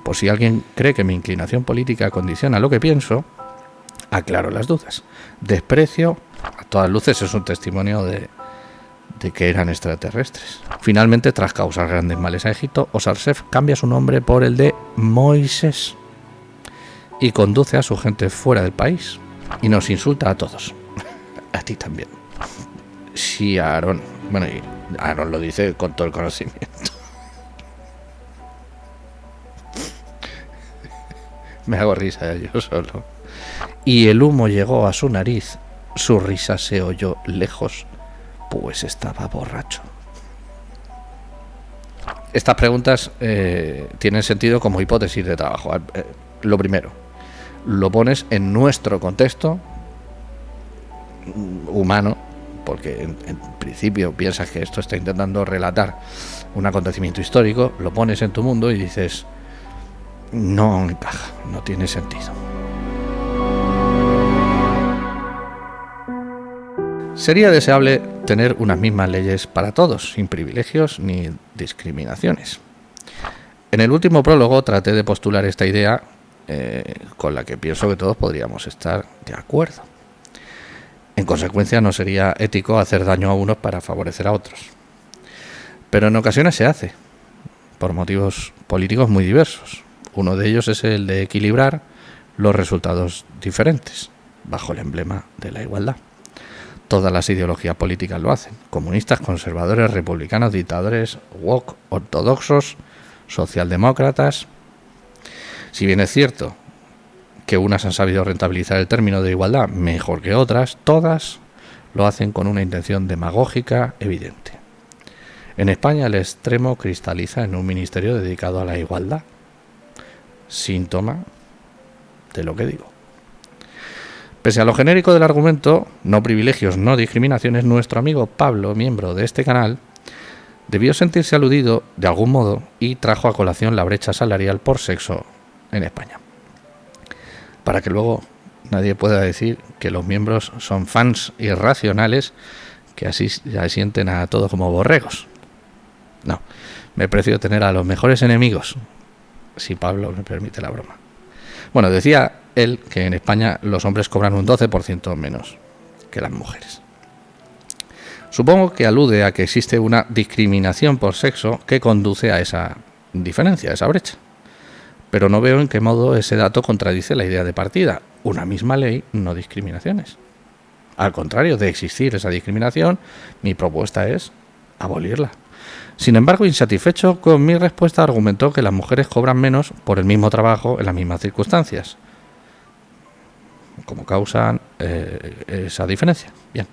Por si alguien cree que mi inclinación política condiciona lo que pienso, aclaro las dudas. Desprecio, a todas luces, es un testimonio de que eran extraterrestres. Finalmente, tras causar grandes males a Egipto, Osarsef cambia su nombre por el de Moisés y conduce a su gente fuera del país y nos insulta a todos. A ti también. Sí, Aarón. Bueno, y Aarón lo dice con todo el conocimiento. Me hago risa yo solo. Y el humo llegó a su nariz, su risa se oyó lejos, pues estaba borracho. Estas preguntas tienen sentido como hipótesis de trabajo. Lo primero, lo pones en nuestro contexto humano, porque en principio piensas que esto está intentando relatar un acontecimiento histórico, lo pones en tu mundo y dices, no encaja, no tiene sentido. Sería deseable tener unas mismas leyes para todos, sin privilegios ni discriminaciones. En el último prólogo traté de postular esta idea con la que pienso que todos podríamos estar de acuerdo. En consecuencia, no sería ético hacer daño a unos para favorecer a otros. Pero en ocasiones se hace, por motivos políticos muy diversos. Uno de ellos es el de equilibrar los resultados diferentes, bajo el emblema de la igualdad. Todas las ideologías políticas lo hacen. Comunistas, conservadores, republicanos, dictadores, woke, ortodoxos, socialdemócratas. Si bien es cierto que unas han sabido rentabilizar el término de igualdad mejor que otras, todas lo hacen con una intención demagógica evidente. En España el extremo cristaliza en un ministerio dedicado a la igualdad. Síntoma de lo que digo. Pese a lo genérico del argumento, no privilegios, no discriminaciones, nuestro amigo Pablo, miembro de este canal, debió sentirse aludido de algún modo y trajo a colación la brecha salarial por sexo en España. Para que luego nadie pueda decir que los miembros son fans irracionales que así ya sienten a todos como borregos. No, me prefiero tener a los mejores enemigos, si Pablo me permite la broma. Bueno, decía él que en España los hombres cobran un 12% menos que las mujeres. Supongo que alude a que existe una discriminación por sexo que conduce a esa diferencia, a esa brecha. Pero no veo en qué modo ese dato contradice la idea de partida. Una misma ley, no discriminaciones. Al contrario, de existir esa discriminación, mi propuesta es abolirla. Sin embargo, insatisfecho con mi respuesta, argumentó que las mujeres cobran menos por el mismo trabajo en las mismas circunstancias. ¿Cómo causan esa diferencia? Bien.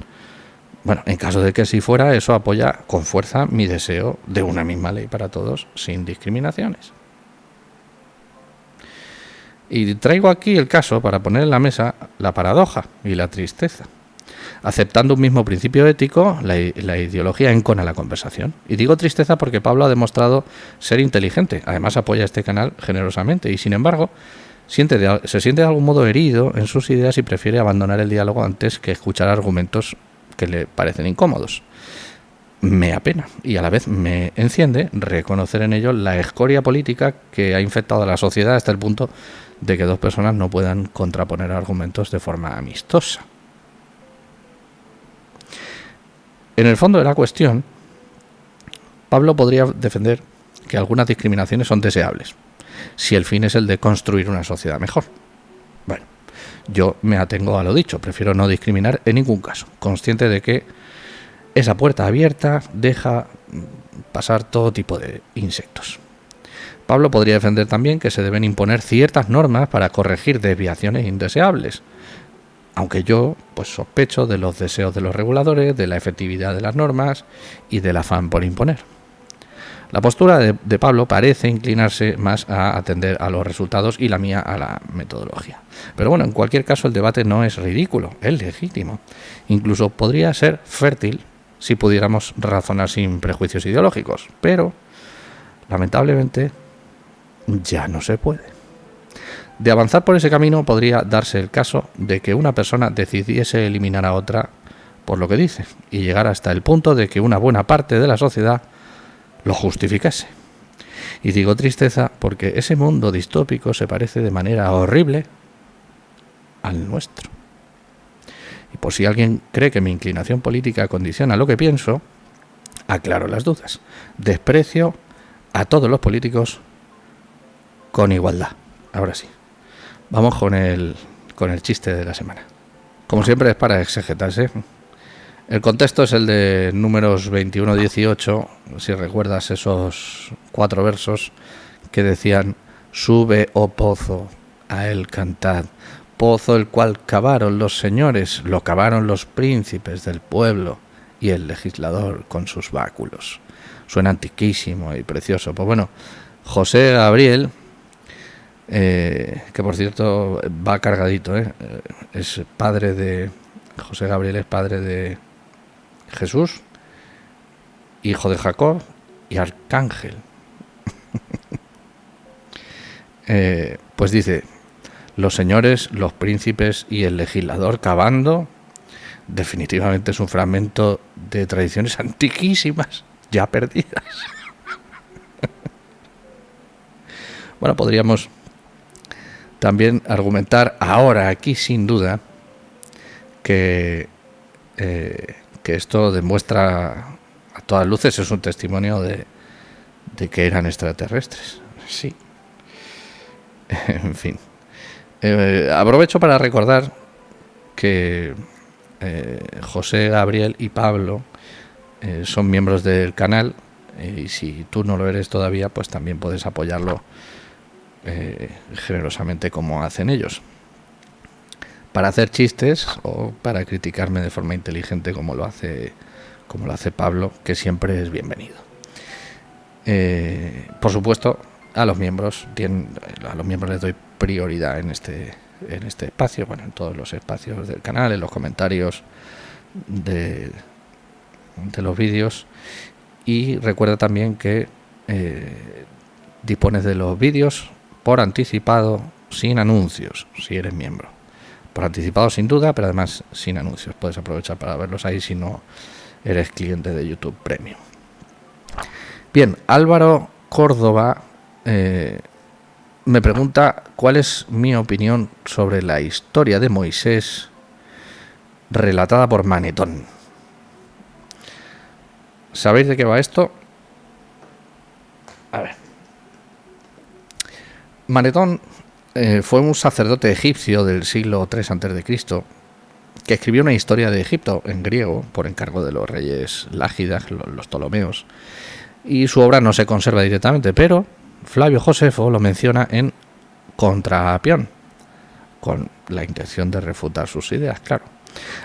Bueno, en caso de que así fuera, eso apoya con fuerza mi deseo de una misma ley para todos, sin discriminaciones. Y traigo aquí el caso para poner en la mesa la paradoja y la tristeza. Aceptando un mismo principio ético, la ideología encona la conversación. Y digo tristeza porque Pablo ha demostrado ser inteligente. Además apoya este canal generosamente y, sin embargo, se siente de algún modo herido en sus ideas y prefiere abandonar el diálogo antes que escuchar argumentos que le parecen incómodos. Me apena y a la vez me enciende reconocer en ello la escoria política que ha infectado a la sociedad hasta el punto de que dos personas no puedan contraponer argumentos de forma amistosa. En el fondo de la cuestión, Pablo podría defender que algunas discriminaciones son deseables, si el fin es el de construir una sociedad mejor. Bueno, yo me atengo a lo dicho, prefiero no discriminar en ningún caso, consciente de que esa puerta abierta deja pasar todo tipo de insectos. Pablo podría defender también que se deben imponer ciertas normas para corregir desviaciones indeseables, aunque yo sospecho de los deseos de los reguladores, de la efectividad de las normas y del afán por imponer. La postura de Pablo parece inclinarse más a atender a los resultados y la mía a la metodología. Pero bueno, en cualquier caso el debate no es ridículo, es legítimo. Incluso podría ser fértil si pudiéramos razonar sin prejuicios ideológicos, pero lamentablemente ya no se puede. De avanzar por ese camino podría darse el caso de que una persona decidiese eliminar a otra por lo que dice y llegar hasta el punto de que una buena parte de la sociedad lo justificase. Y digo tristeza porque ese mundo distópico se parece de manera horrible al nuestro. Y por si alguien cree que mi inclinación política condiciona lo que pienso, aclaro las dudas. Desprecio a todos los políticos con igualdad. Ahora sí, vamos con el chiste de la semana. Como siempre es para exegetarse. El contexto es el de Números 21-18, si recuerdas esos 4 versos que decían: sube, oh pozo, a él cantad, pozo el cual cavaron los señores, lo cavaron los príncipes del pueblo y el legislador con sus báculos. Suena antiquísimo y precioso. Pues bueno, José Gabriel, que por cierto va cargadito, es padre de... José Gabriel es padre de Jesús, hijo de Jacob y arcángel. Pues dice: los señores, los príncipes y el legislador cavando. Definitivamente es un fragmento de tradiciones antiquísimas, ya perdidas. Bueno, podríamos también argumentar ahora aquí sin duda que esto demuestra a todas luces, es un testimonio de que eran extraterrestres. Sí. En fin. Aprovecho para recordar que José Gabriel y Pablo son miembros del canal, y si tú no lo eres todavía, pues también puedes apoyarlo generosamente como hacen ellos, para hacer chistes o para criticarme de forma inteligente como lo hace Pablo, que siempre es bienvenido. Por supuesto, a los miembros les doy prioridad en este espacio, bueno, en todos los espacios del canal, en los comentarios de los vídeos. Y recuerda también que dispones de los vídeos por anticipado, sin anuncios, si eres miembro. Por anticipado sin duda, pero además sin anuncios. Puedes aprovechar para verlos ahí si no eres cliente de YouTube Premium. Bien, Álvaro Córdoba me pregunta cuál es mi opinión sobre la historia de Moisés relatada por Manetón. ¿Sabéis de qué va esto? A ver. Manetón fue un sacerdote egipcio del siglo III a.C. que escribió una historia de Egipto en griego por encargo de los reyes lágidas, los Ptolomeos, y su obra no se conserva directamente, pero Flavio Josefo lo menciona en Contra Apión, con la intención de refutar sus ideas, claro.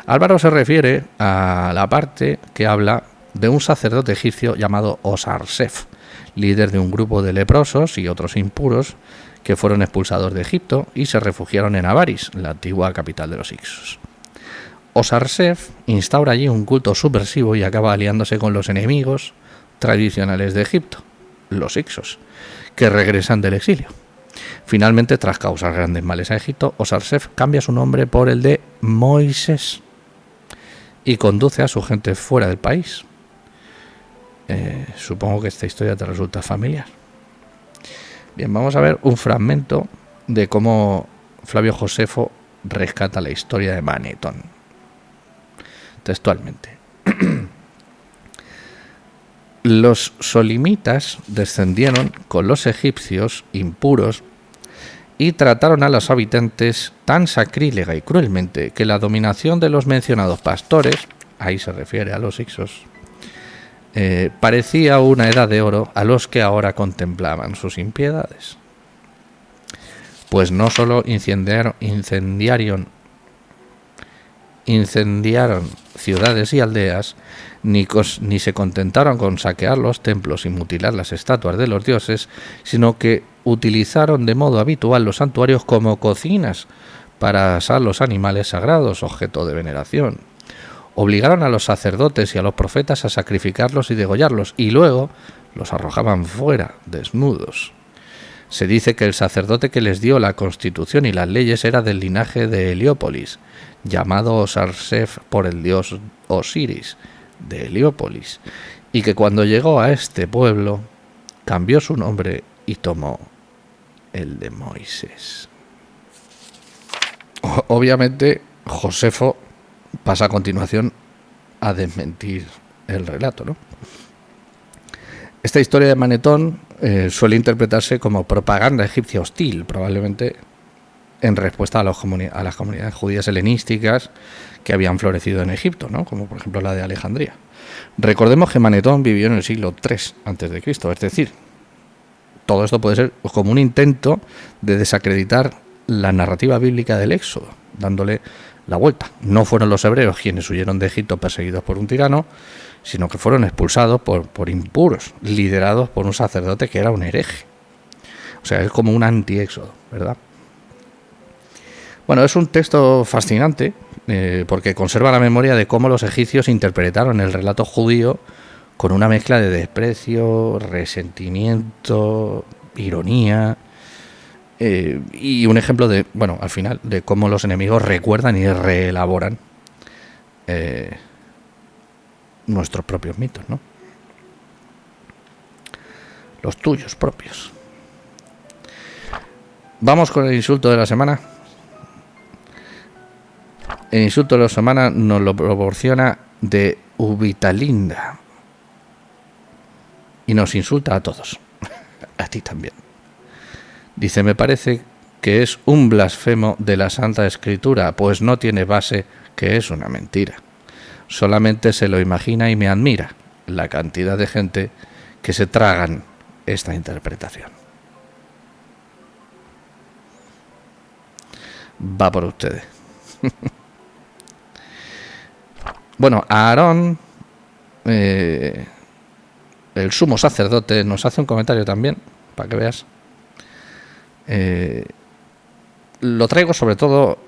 Álvaro se refiere a la parte que habla de un sacerdote egipcio llamado Osarsef, líder de un grupo de leprosos y otros impuros que fueron expulsados de Egipto y se refugiaron en Avaris, la antigua capital de los Ixos. Osarsef instaura allí un culto subversivo y acaba aliándose con los enemigos tradicionales de Egipto, los Ixos, que regresan del exilio. Finalmente, tras causar grandes males a Egipto, Osarsef cambia su nombre por el de Moisés y conduce a su gente fuera del país. Supongo que esta historia te resulta familiar. Bien, vamos a ver un fragmento de cómo Flavio Josefo rescata la historia de Manetón. Textualmente. Los solimitas descendieron con los egipcios impuros y trataron a los habitantes tan sacrílega y cruelmente que la dominación de los mencionados pastores, ahí se refiere a los Ixos, parecía una edad de oro a los que ahora contemplaban sus impiedades. Pues no solo incendiaron ciudades y aldeas, ni se contentaron con saquear los templos y mutilar las estatuas de los dioses, sino que utilizaron de modo habitual los santuarios como cocinas para asar los animales sagrados, objeto de veneración. Obligaron a los sacerdotes y a los profetas a sacrificarlos y degollarlos, y luego los arrojaban fuera, desnudos. Se dice que el sacerdote que les dio la constitución y las leyes era del linaje de Heliópolis, llamado Osarsef por el dios Osiris, de Heliópolis, y que cuando llegó a este pueblo cambió su nombre y tomó el de Moisés. Obviamente, Josefo pasa a continuación a desmentir el relato, ¿no? Esta historia de Manetón suele interpretarse como propaganda egipcia hostil, probablemente en respuesta a las comunidades judías helenísticas que habían florecido en Egipto, ¿no? Como por ejemplo la de Alejandría. Recordemos que Manetón vivió en el siglo III a.C., es decir, todo esto puede ser como un intento de desacreditar la narrativa bíblica del Éxodo, dándole la vuelta. No fueron los hebreos quienes huyeron de Egipto perseguidos por un tirano, sino que fueron expulsados por impuros, liderados por un sacerdote que era un hereje. O sea, es como un anti-éxodo, ¿verdad? Bueno, es un texto fascinante porque conserva la memoria de cómo los egipcios interpretaron el relato judío con una mezcla de desprecio, resentimiento, ironía y un ejemplo de, bueno, al final, de cómo los enemigos recuerdan y reelaboran nuestros propios mitos, ¿no? Los tuyos propios. Vamos con el insulto de la semana. El insulto de la semana nos lo proporciona de Ubitalinda y nos insulta a todos, a ti también. Dice: me parece que es un blasfemo de la Santa Escritura, pues no tiene base, que es una mentira. Solamente se lo imagina y me admira la cantidad de gente que se tragan esta interpretación. Va por ustedes. Bueno, Aarón, el sumo sacerdote, nos hace un comentario también, para que veas. Lo traigo sobre todo,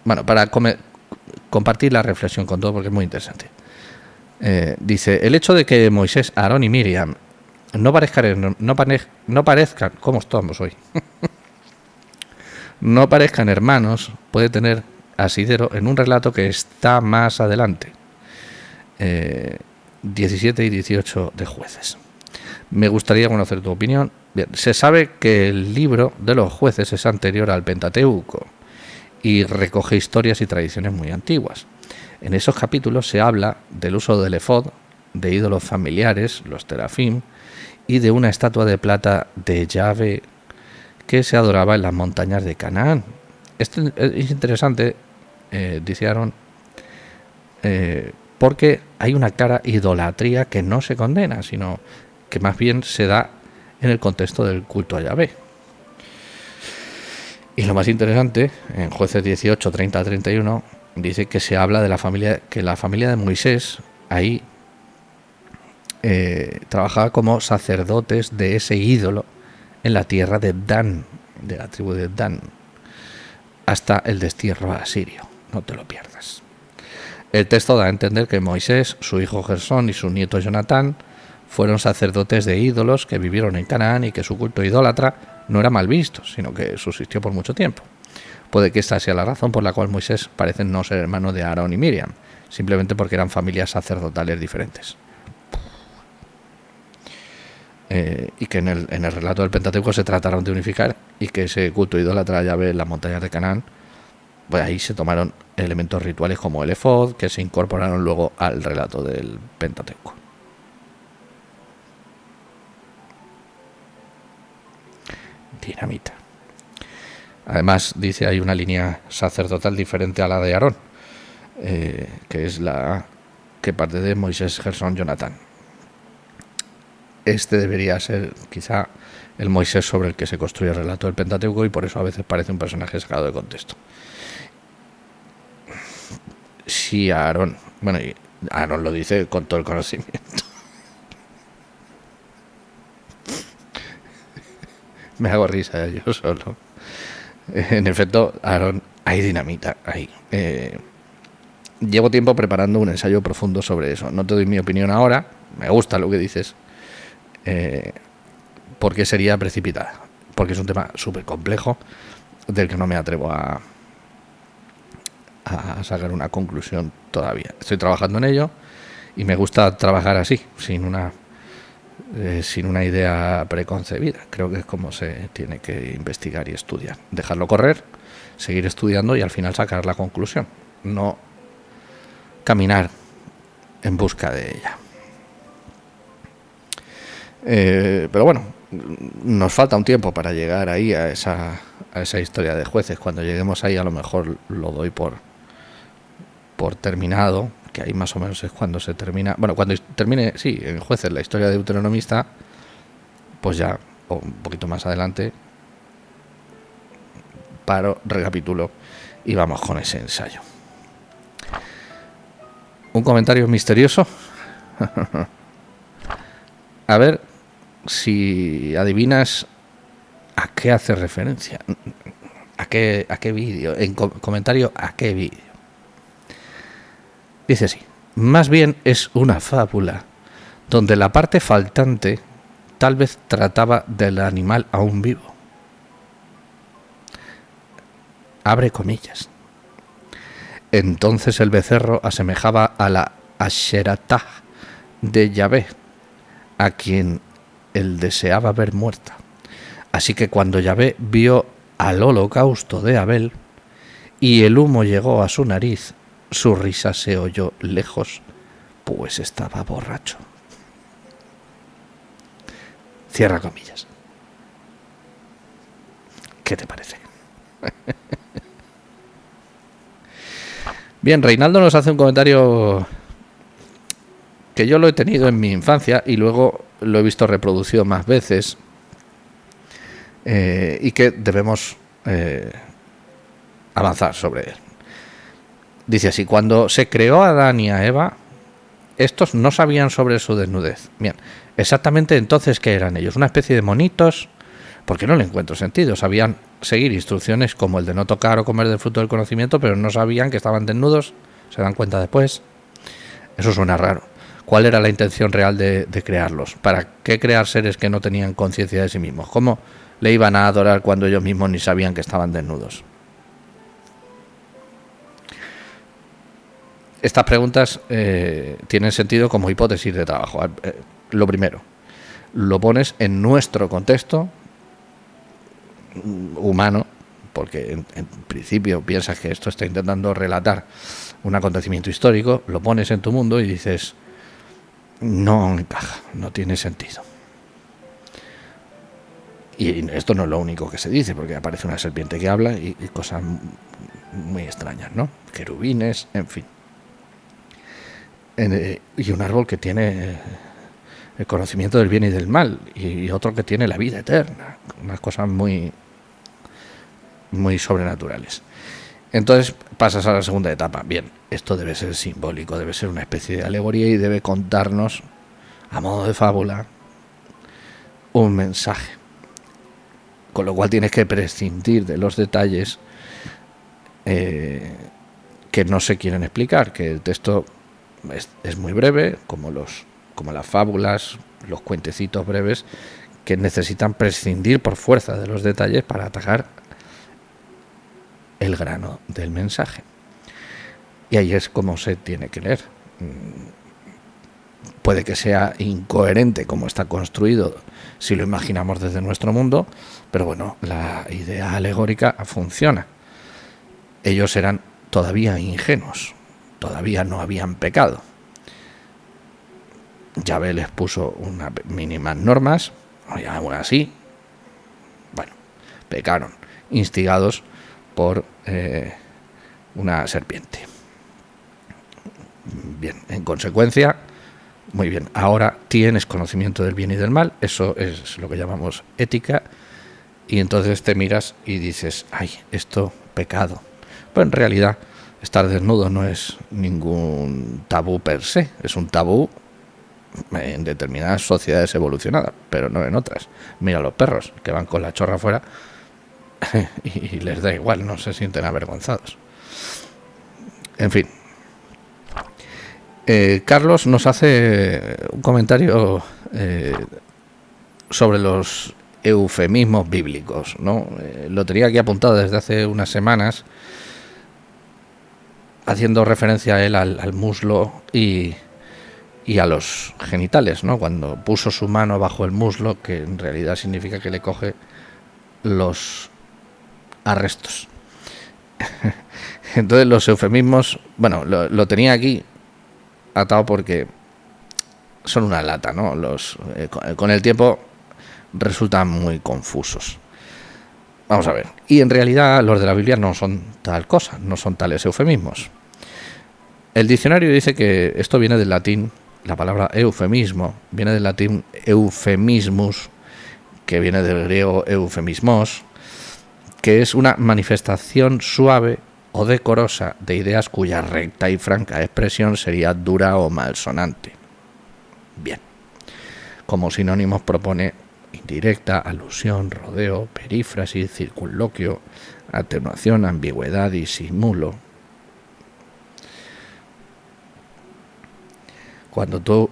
bueno, para compartir la reflexión con todo, porque es muy interesante. Dice: el hecho de que Moisés, Aarón y Miriam no parezcan, ¿cómo estamos hoy? No parezcan hermanos, puede tener asidero en un relato que está más adelante, 17 y 18 de Jueces. Me gustaría conocer tu opinión. Bien, se sabe que el libro de los Jueces es anterior al Pentateuco y recoge historias y tradiciones muy antiguas. En esos capítulos se habla del uso del efod, de ídolos familiares, los terafim, y de una estatua de plata de Yahvé que se adoraba en las montañas de Canaán. Esto es interesante, dice Aarón, porque hay una clara idolatría que no se condena, sino que más bien se da en el contexto del culto a Yahvé. Y lo más interesante, en Jueces 18, 30 31, dice que se habla de la familia, que la familia de Moisés ahí trabajaba como sacerdotes de ese ídolo en la tierra de Dan, de la tribu de Dan, hasta el destierro asirio. No te lo pierdas. El texto da a entender que Moisés, su hijo Gersón y su nieto Jonatán fueron sacerdotes de ídolos que vivieron en Canaán y que su culto idólatra no era mal visto, sino que subsistió por mucho tiempo. Puede que esta sea la razón por la cual Moisés parece no ser hermano de Aarón y Miriam, simplemente porque eran familias sacerdotales diferentes. Y que en el relato del Pentateuco se trataron de unificar y que ese culto idólatra a Yahvé en las montañas de Canaán, pues ahí se tomaron elementos rituales como el efod, que se incorporaron luego al relato del Pentateuco. Dinamita. Además, dice, hay una línea sacerdotal diferente a la de Aarón, que es la que parte de Moisés, Gersón, Jonatán. Este debería ser quizá el Moisés sobre el que se construye el relato del Pentateuco, y por eso a veces parece un personaje sacado de contexto. Sí, Aarón, bueno, y Aarón lo dice con todo el conocimiento. Me hago risa yo solo. En efecto, Aarón, hay dinamita ahí. Llevo tiempo preparando un ensayo profundo sobre eso. No te doy mi opinión ahora, me gusta lo que dices, porque sería precipitada, porque es un tema súper complejo del que no me atrevo a sacar una conclusión todavía. Estoy trabajando en ello y me gusta trabajar así, sin una sin una idea preconcebida. Creo que es como se tiene que investigar y estudiar. Dejarlo correr, seguir estudiando y al final sacar la conclusión. No caminar en busca de ella. Pero bueno, nos falta un tiempo para llegar ahí a esa historia de jueces. Cuando lleguemos ahí a lo mejor lo doy por terminado, que ahí más o menos es cuando se termina. Bueno, cuando termine, sí, en jueces la historia de Deuteronomista, pues ya, o un poquito más adelante, paro, recapitulo y vamos con ese ensayo. Un comentario misterioso. A ver si adivinas a qué hace referencia. ¿A qué vídeo? En comentario, ¿a qué vídeo? Dice así: más bien es una fábula donde la parte faltante tal vez trataba del animal aún vivo. Abre comillas. Entonces el becerro asemejaba a la Asheratá de Yahvé, a quien él deseaba ver muerta. Así que cuando Yahvé vio al holocausto de Abel y el humo llegó a su nariz, su risa se oyó lejos, pues estaba borracho. Cierra comillas. ¿Qué te parece? Bien, Reinaldo nos hace un comentario que yo lo he tenido en mi infancia y luego lo he visto reproducido más veces, y que debemos avanzar sobre él. Dice así: cuando se creó a Adán y a Eva, estos no sabían sobre su desnudez. Bien, exactamente entonces, ¿qué eran ellos? ¿Una especie de monitos? Porque no le encuentro sentido. Sabían seguir instrucciones como el de no tocar o comer del fruto del conocimiento, pero no sabían que estaban desnudos. ¿Se dan cuenta después? Eso suena raro. ¿Cuál era la intención real de crearlos? ¿Para qué crear seres que no tenían conciencia de sí mismos? ¿Cómo le iban a adorar cuando ellos mismos ni sabían que estaban desnudos? Estas preguntas tienen sentido como hipótesis de trabajo. Lo primero, lo pones en nuestro contexto humano, porque en principio piensas que esto está intentando relatar un acontecimiento histórico, lo pones en tu mundo y dices, no encaja, no tiene sentido. Y esto no es lo único que se dice, porque aparece una serpiente que habla y cosas muy extrañas, ¿no? Querubines, en fin. Y un árbol que tiene el conocimiento del bien y del mal, y otro que tiene la vida eterna, unas cosas muy sobrenaturales. Entonces pasas a la segunda etapa. Bien, esto debe ser simbólico, debe ser una especie de alegoría y debe contarnos, a modo de fábula, un mensaje. Con lo cual tienes que prescindir de los detalles que no se quieren explicar, que el texto es muy breve, como las fábulas, los cuentecitos breves, que necesitan prescindir por fuerza de los detalles para atacar el grano del mensaje. Y ahí es como se tiene que leer. Puede que sea incoherente como está construido si lo imaginamos desde nuestro mundo, pero bueno, la idea alegórica funciona. Ellos eran todavía ingenuos, todavía no habían pecado. Yahvé les puso unas mínimas normas, y aún así, bueno, pecaron, instigados por una serpiente. Bien, en consecuencia, muy bien, ahora tienes conocimiento del bien y del mal, eso es lo que llamamos ética, y entonces te miras y dices, ay, esto, pecado. Pero en realidad, estar desnudo no es ningún tabú per se, es un tabú en determinadas sociedades evolucionadas, pero no en otras. Mira los perros que van con la chorra afuera y les da igual, no se sienten avergonzados. En fin, Carlos nos hace un comentario sobre los eufemismos bíblicos, ¿no? Lo tenía aquí apuntado desde hace unas semanas, haciendo referencia a él al muslo y y a los genitales, ¿no? Cuando puso su mano bajo el muslo, que en realidad significa que le coge los arrestos. Entonces los eufemismos, bueno, lo tenía aquí atado porque son una lata, ¿no? Con el tiempo resultan muy confusos. Vamos a ver. Y en realidad los de la Biblia no son tal cosa, no son tales eufemismos. El diccionario dice que esto viene del latín, la palabra eufemismo viene del latín euphemismus, que viene del griego eufemismos, que es una manifestación suave o decorosa de ideas cuya recta y franca expresión sería dura o malsonante. Bien. Como sinónimos propone indirecta, alusión, rodeo, perífrasis, circunloquio, atenuación, ambigüedad, disimulo. Cuando tú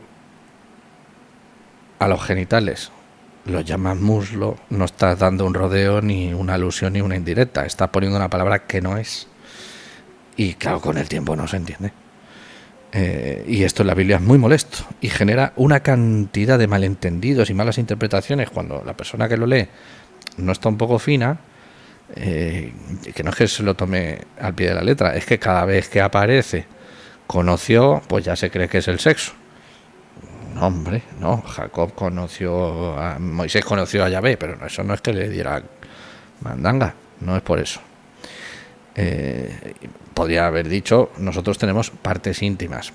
a los genitales los llamas muslo, no estás dando un rodeo, ni una alusión, ni una indirecta. Estás poniendo una palabra que no es. Y claro, con el tiempo no se entiende. Y esto en la Biblia es muy molesto y genera una cantidad de malentendidos y malas interpretaciones cuando la persona que lo lee no está un poco fina, que no es que se lo tome al pie de la letra, es que cada vez que aparece conoció, pues ya se cree que es el sexo. No, hombre, no, Jacob conoció a Moisés, conoció a Yahvé, pero eso no es que le diera mandanga, no es por eso. Podría haber dicho, nosotros tenemos partes íntimas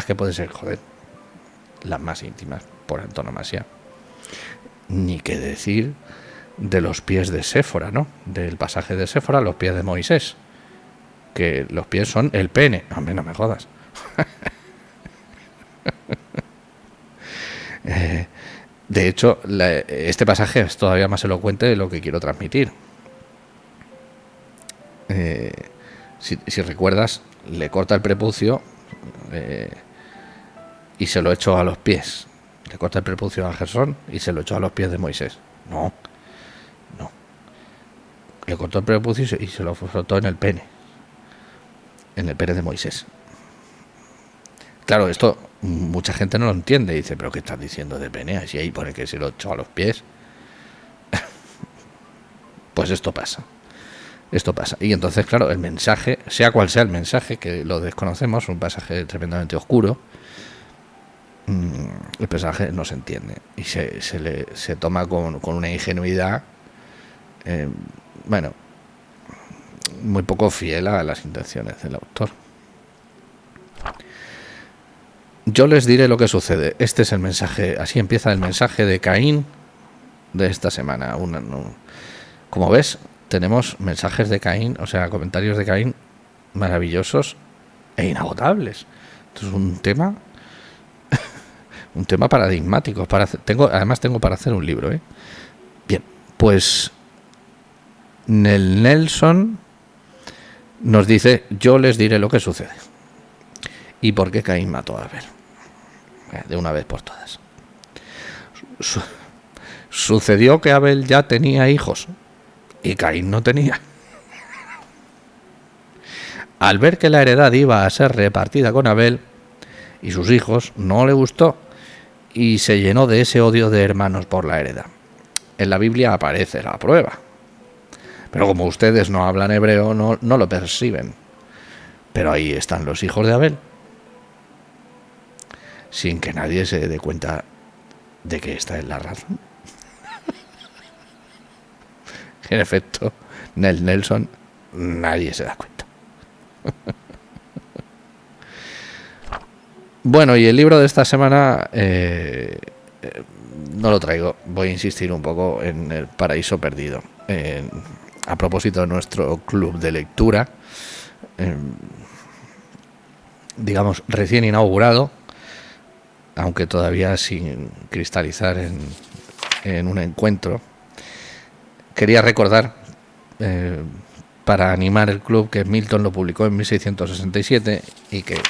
que pueden ser, joder, las más íntimas por antonomasia. Ni qué decir de los pies de Séfora, ¿no? Del pasaje de Séfora, los pies de Moisés, que los pies son el pene. Hombre, no me jodas. De hecho, este pasaje es todavía más elocuente de lo que quiero transmitir. Si recuerdas, le corta el prepucio y se lo echó a los pies. Le corta el prepucio a Gersón y se lo echó a los pies de Moisés. No. Le cortó el prepucio y se lo frotó en el pene de Moisés. Claro, esto mucha gente no lo entiende. Dice, ¿pero qué estás diciendo de pene? Si ahí pone que se lo echó a los pies. Pues esto pasa. Y entonces, claro, el mensaje, sea cual sea el mensaje, que lo desconocemos, un pasaje tremendamente oscuro, el mensaje no se entiende y se toma con una ingenuidad, bueno, muy poco fiel a las intenciones del autor. Yo les diré lo que sucede. Este es el mensaje, así empieza el mensaje de Caín de esta semana. Como ves, tenemos mensajes de Caín, o sea, comentarios de Caín maravillosos e inagotables. Esto es un tema paradigmático. Además tengo para hacer un libro. Bien, pues Nelson nos dice, yo les diré lo que sucede y por qué Caín mató a Abel, de una vez por todas. Sucedió que Abel ya tenía hijos y Caín no tenía. Al ver que la heredad iba a ser repartida con Abel y sus hijos, no le gustó y se llenó de ese odio de hermanos por la heredad. En la Biblia aparece la prueba, pero como ustedes no hablan hebreo, no lo perciben. Pero ahí están los hijos de Abel, sin que nadie se dé cuenta de que esta es la razón. En efecto, Nelson, nadie se da cuenta. Bueno, y el libro de esta semana no lo traigo. Voy a insistir un poco en El Paraíso Perdido. A propósito de nuestro club de lectura, digamos, recién inaugurado, aunque todavía sin cristalizar en un encuentro. Quería recordar, para animar el club, que Milton lo publicó en 1667 y que,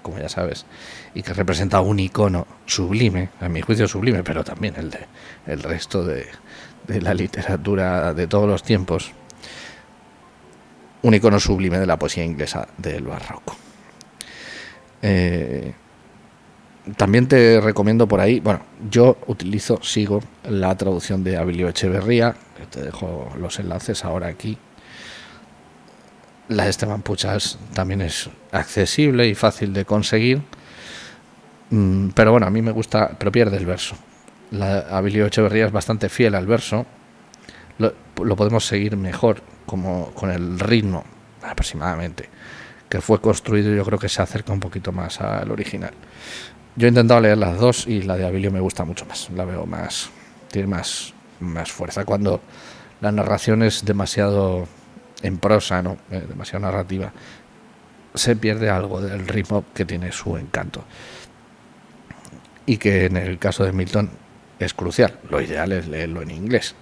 como ya sabes, y que representa un icono sublime, a mi juicio sublime, pero también el resto de la literatura de todos los tiempos, un icono sublime de la poesía inglesa del barroco. También te recomiendo por ahí, bueno, yo sigo la traducción de Abilio Echeverría, te dejo los enlaces ahora aquí. La de Esteban Puchas también es accesible y fácil de conseguir, pero bueno, a mí me gusta, pero pierde el verso. La Abilio Echeverría es bastante fiel al verso, lo podemos seguir mejor como con el ritmo aproximadamente que fue construido. Yo creo que se acerca un poquito más al original. Yo he intentado leer las dos y la de Abilio me gusta mucho más, la veo más, tiene más fuerza. Cuando la narración es demasiado en prosa, ¿no? Demasiado narrativa, se pierde algo del ritmo que tiene su encanto, y que en el caso de Milton es crucial. Lo ideal es leerlo en inglés,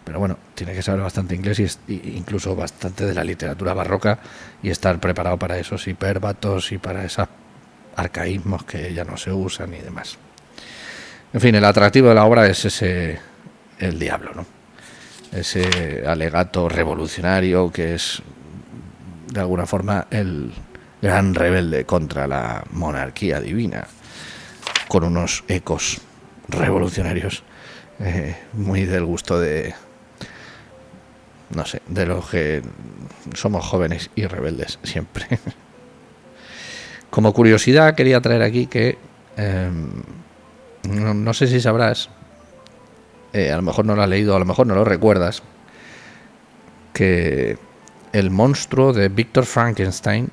pero bueno, tiene que saber bastante inglés y incluso bastante de la literatura barroca y estar preparado para esos hiperbatos y para esos arcaísmos que ya no se usan y demás. En fin, el atractivo de la obra es el diablo, ¿no? Ese alegato revolucionario que es de alguna forma el gran rebelde contra la monarquía divina, con unos ecos revolucionarios muy del gusto de, no sé, de los que somos jóvenes y rebeldes siempre. Como curiosidad quería traer aquí que no sé si sabrás, a lo mejor no lo has leído, a lo mejor no lo recuerdas, que el monstruo de Víctor Frankenstein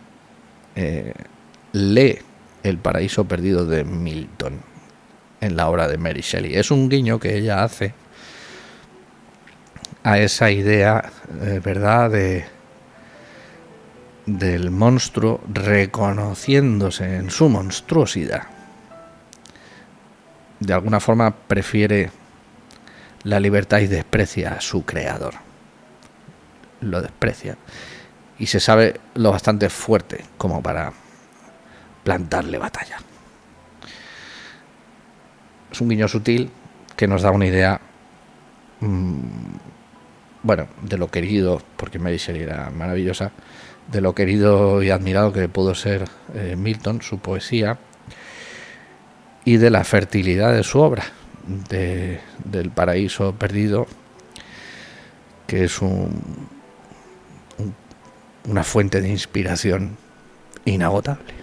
lee El paraíso perdido de Milton en la obra de Mary Shelley. Es un guiño que ella hace a esa idea, ¿verdad?, del monstruo reconociéndose en su monstruosidad. De alguna forma prefiere la libertad y desprecia a su creador. Lo desprecia y se sabe lo bastante fuerte como para plantarle batalla. Es un guiño sutil que nos da una idea, bueno, de lo querido, porque Mary Shelley era maravillosa, de lo querido y admirado que pudo ser Milton, su poesía, y de la fertilidad de su obra, del paraíso perdido, que es una fuente de inspiración inagotable.